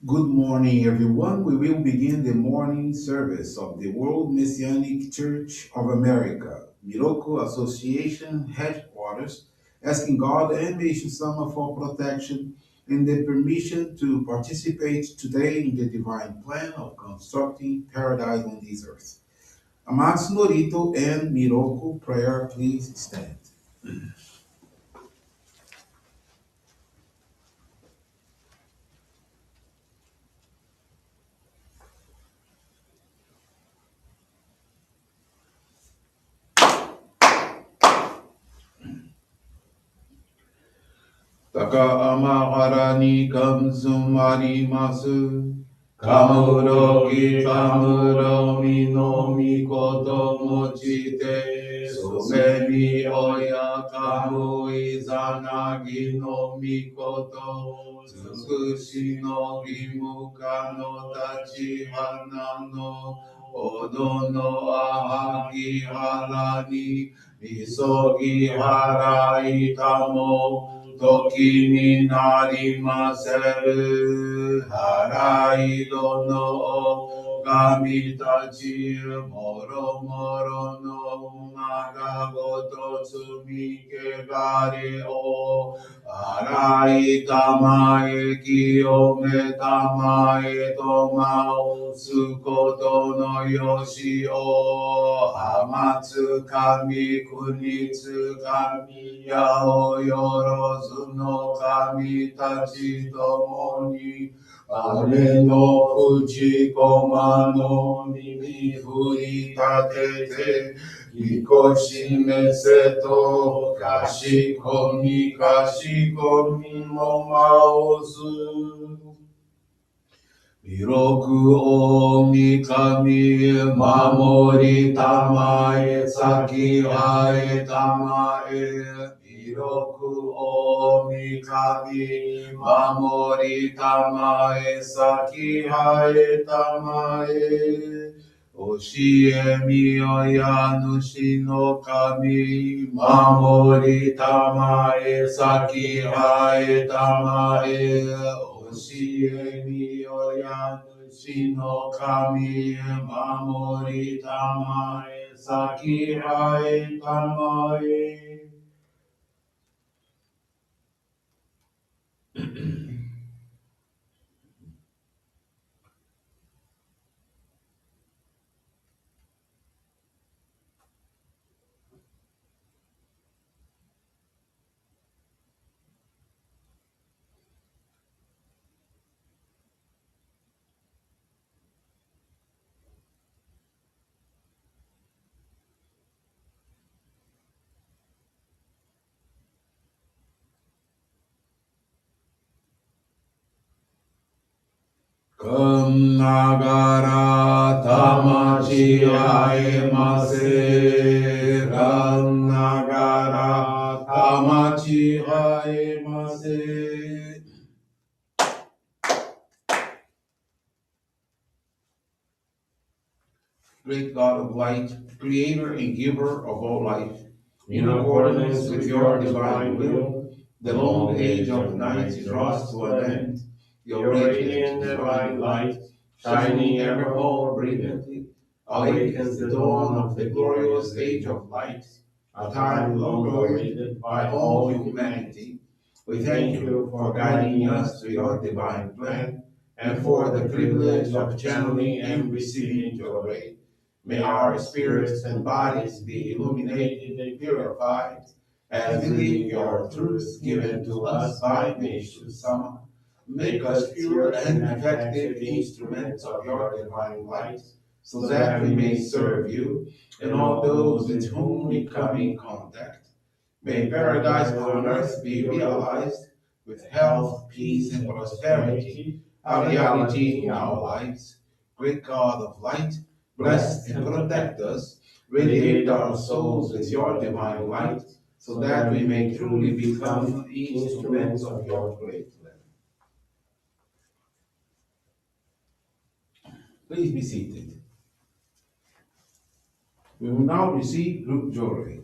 Good morning, everyone. We will begin the morning service of the World Messianic Church of America, Miroku Association headquarters, asking God and Meishu-sama for protection and the permission to participate today in the divine plan of constructing paradise on this earth. Amatsu-Norito and Miroku Prayer, please stand. 高天原に冠あります。かむろきかむろみのみこともちて、すめみおやかむいざなぎのみこと、つくしのぎむかのたちはなの、おどのあはぎはらに、いそぎはらいたも、時になりませる。払いどの神たち、もろもろのまがごと罪けがれを、洗いたまえ、清めたまえとまおすことのよしを、天つ神、国つ神、やおよろずの神たちともに、雨の淵駒の耳振り立てて、ぎこしめせと、かしこみかしこみもまおす。広く大神、守りたまえ、先あえたまえ。広く大神、守りたまえ、先あえたまえ。教えみよや主の神、守りたまえ、先あえたまえ。教えみよや主の神、守りたまえ、先あえたまえ。くんながら魂あえませ。らんながら魂あえませ。Great God of light, creator and giver of all life, in accordance with your divine will, the long age of night draws to an end. Your radiant divine light, shining ever more brilliantly, awakens the dawn of the glorious age of light, a time long awaited by all humanity. We thank you for guiding us to your divine plan and for the privilege of channeling and receiving Johrei. May our spirits and bodies be illuminated and purified as we live your truth given to us by Meishu-sama. Make us pure and effective instruments of your divine light, so that we may serve you and all those with whom we come in contact. May paradise on earth be realized with health, peace, and prosperity, a reality in our lives. Great God of light, bless and protect us, radiate our souls with your divine light, so that we may truly become instruments of your great plan. Please be seated. We will now receive group Johrei.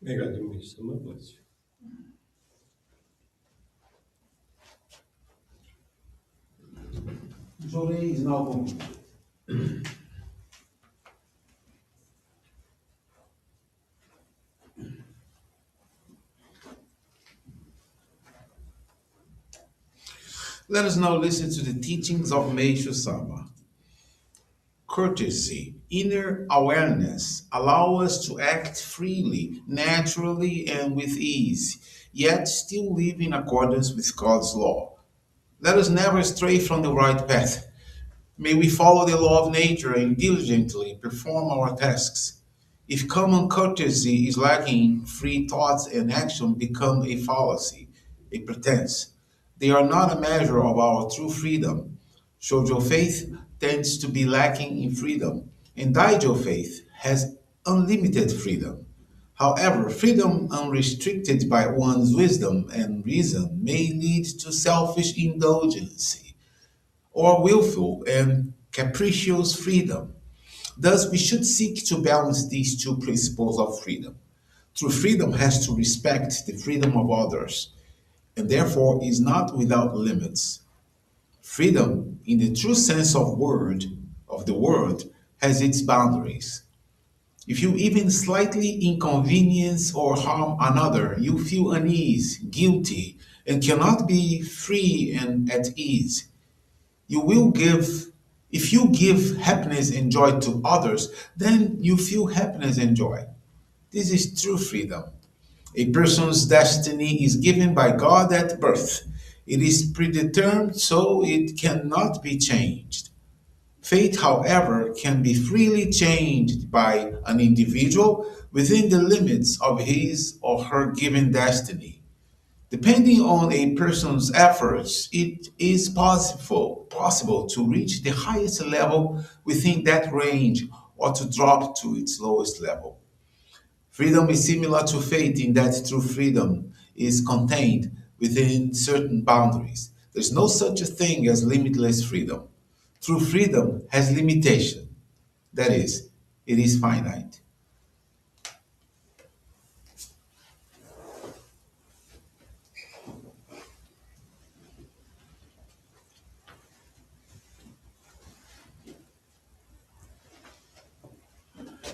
Obrigado, Meishu-sama. Bless you. Johrei is now concluded. Let us now listen to the teachings of Meishu-sama. Courtesy, inner awareness allow us to act freely, naturally, and with ease, yet still live in accordance with God's law. Let us never stray from the right path. May we follow the law of nature and diligently perform our tasks. If common courtesy is lacking, free thoughts and action become a fallacy, a pretense. They are not a measure of our true freedom. Shoujo faith tends to be lacking in freedom, and Daijo faith has unlimited freedom. However, freedom unrestricted by one's wisdom and reason may lead to selfish indulgence or willful and capricious freedom. Thus, we should seek to balance these two principles of freedom. True freedom has to respect the freedom of others, and therefore is not without limits. Freedom, in the true sense of the word, has its boundaries. If you even slightly inconvenience or harm another, you feel unease, guilty, and cannot be free and at ease. You will give, if you give happiness and joy to others, then you feel happiness and joy. This is true freedom. A person's destiny is given by God at birth. It is predetermined, so it cannot be changed. Fate, however, can be freely changed by an individual within the limits of his or her given destiny. Depending on a person's efforts, it is possible to reach the highest level within that range or to drop to its lowest level. Freedom is similar to faith in that true freedom is contained within certain boundaries. There's no such a thing as limitless freedom. True freedom has limitation. That is, it is finite.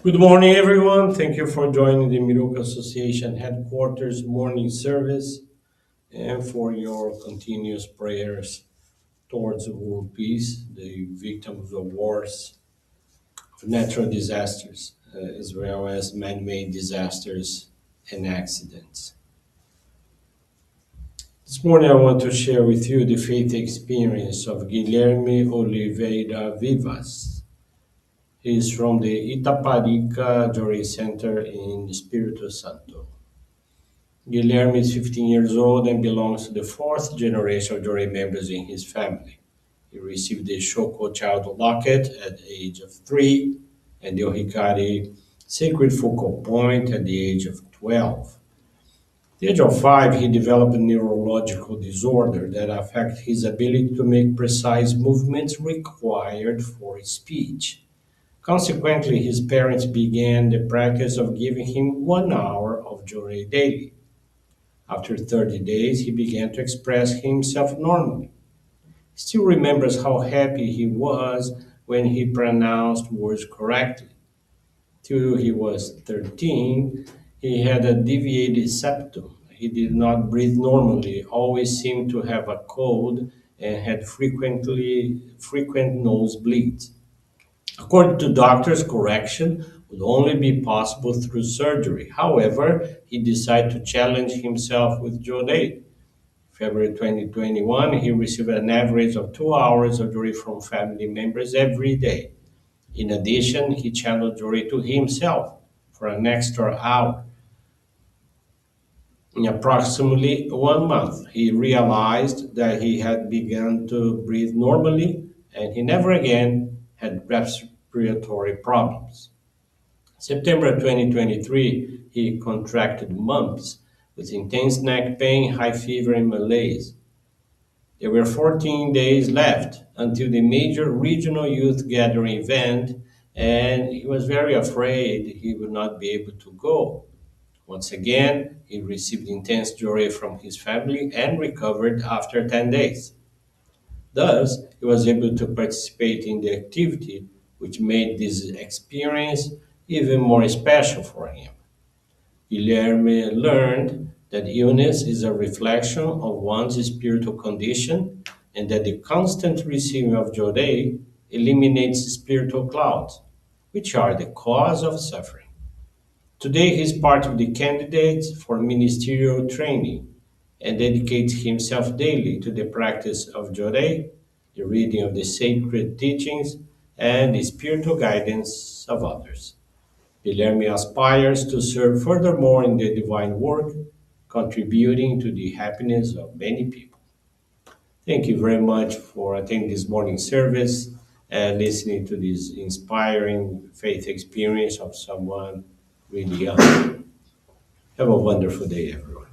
Good morning, everyone. Thank you for joining the Miroku Association headquarters morning service and for your continuous prayers towards world peace, the victims of wars, of natural disasters, as well as man-made disasters and accidents. This morning, I want to share with you the faith experience of Guilherme Oliveira Vivas. He is from the Itaparica Johrei Center in Espírito Santo. Guilherme is 15 years old and belongs to the fourth generation of Johrei members in his family. He received the Shoko Child Locket at the age of 3 and the Ohikari Sacred Focal Point at the age of 12. At the age of 5, he developed a neurological disorder that affected his ability to make precise movements required for speech. Consequently, his parents began the practice of giving him 1 hour of Johrei daily. After 30 days, he began to express himself normally. He still remembers how happy he was when he pronounced words correctly. Till he was 13, he had a deviated septum. He did not breathe normally, always seemed to have a cold, and had frequent nosebleeds. According to doctors, correction would only be possible through surgery. However, he decided to challenge himself with Johrei. February 2021, he received an average of 2 hours of Johrei from family members every day. In addition, he channeled Johrei to himself for an extra hour. In approximately 1 month, he realized that he had begun to breathe normally and he never again had respiratory problems. September 2023, he contracted mumps with intense neck pain, high fever, and malaise. There were 14 days left until the major regional youth gathering event, and he was very afraid he would not be able to go. Once again, he received intense joy from his family and recovered after 10 days. Thus, he was able to participate in the activity, which made this experience even more special for him. Guilherme learned that illness is a reflection of one's spiritual condition and that the constant receiving of Johrei eliminates spiritual clouds, which are the cause of suffering. Today, he is part of the candidates for ministerial training and dedicates himself daily to the practice of Johrei, the reading of the sacred teachings, and the spiritual guidance of others. Guilherme aspires to serve furthermore in the divine work, contributing to the happiness of many people. Thank you very much for attending this morning service and listening to this inspiring faith experience of someone really young. Have a wonderful day, everyone.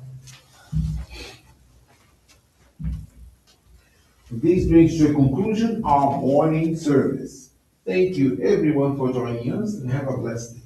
This brings to a conclusion our morning service. Thank you everyone for joining us and have a blessed day.